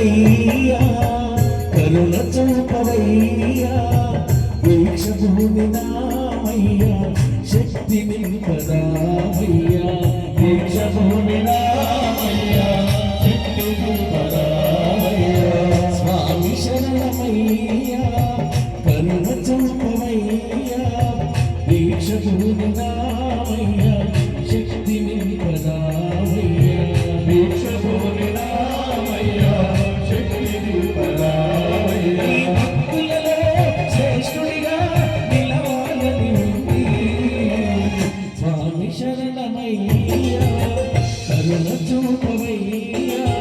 శరణమయ్యా కరుణ చూపవయ్యా దీక్షభూమి నామయ్యా శక్తి నింపదామయ్యా దీక్షభూమి నామయ్యా శక్తి నింపదామయ్యా స్వామి శరణమయ్యా కరుణ చూపవయ్యా దీక్షభూమి నామయ్యా శక్తి నింపదామయ్యా దీక్షభూమి నామయ్యా శక్తి నింపదామయ్యా భక్తులలో శ్రేష్ఠుడిగా నిలవాలని ఉంది స్వామి శరణమయ్యా కరుణ చూపవయ్యా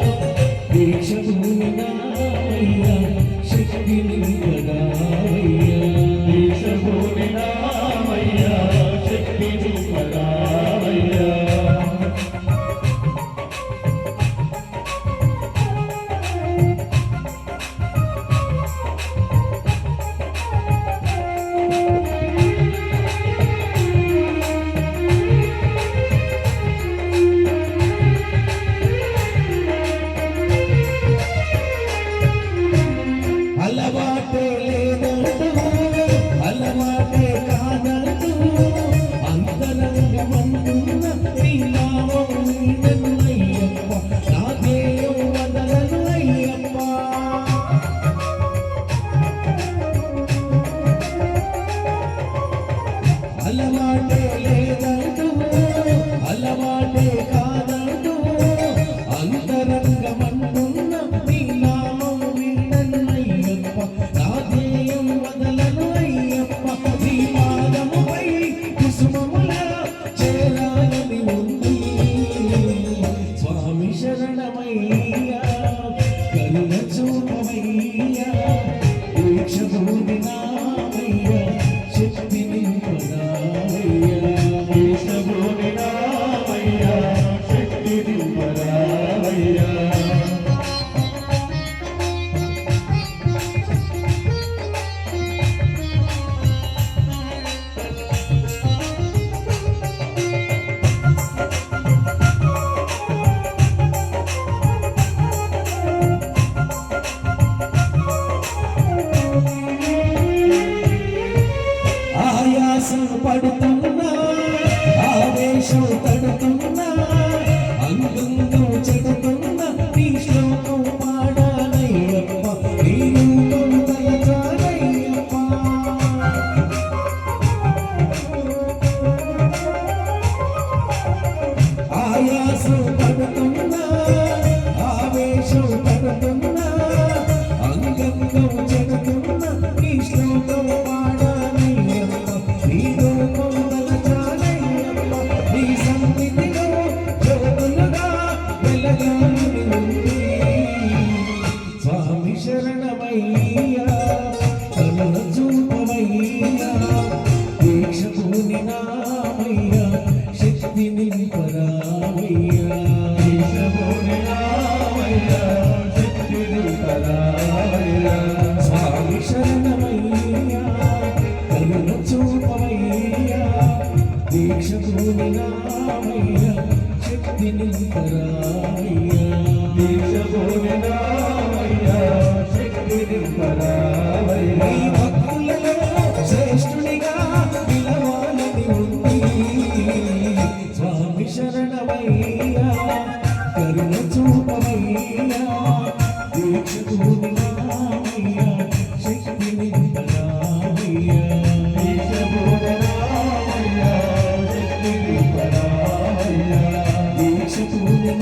దీక్షభూమి నామయ్యా శక్తి నింపదామయ్యా దీక్షభూమి నామయ్యా శక్తి నింపదామయ్యా అలవాటే లేదంటూ అలవాటే కాదంటూ అంతరంగమంటున్న నీ నామం నీదన్నయ్యప్ప నా ధ్యేయం వదలను అయ్యప్ప అలవాటే లేదంటూ అలవాటే కాదంటూ అంతరంగమంటున్న నీ నామం నీదన్నయ్యప్ప నా ధ్యేయం వదలను అయ్యప్ప నీ పాదముపై కుసుమముల చేరాలని ఉంది స్వామి శరణమయ్యా కరుణ చూపవయ్యా దీక్షభూమి నామయ్యా శక్తి నింపదామయ్యా దీక్షభూమి నామయ్యా శక్తి నింపదామయ్యా ఆయాసం పడుతున్నా ఆవేశం తడుతున్నా అంగంగం చెడుతున్నా నీ శ్లోకం పాడాలయ్యప్ప నీ రూపం తలచాలయ్యప్ప ఆయాసం పడుతున్నా ఆవేశం తడుతున్నా అంగంగం చెడుతున్నా నీ శ్లోకం స్వామి శరణమయ్యా కరుణ చూపవయ్యా దీక్షభూమి నామయ్యా శక్తి నింపదామయ్యా దీక్షభూమి నామయ్యా శక్తి నింపదామయ్యా స్వామి శరణమయ్యా కరుణ చూపవయ్యా దీక్షభూమి నామయ్యా శక్తి నింపదామయ్యా దీక్షభూమి నామయ్యా శక్తి నింపదామయ్యా భక్తులలో శ్రేష్ఠునిగా నిలవాలని ఉంది స్వామి శరణమయ్యా కరుణ చూపవయ్యా దీక్షభూమి నామయ్యా శక్తి నింపదామయ్యా దీక్షభూమి నామయ్యా శక్తి నింపదామయ్యా దీక్షభూమి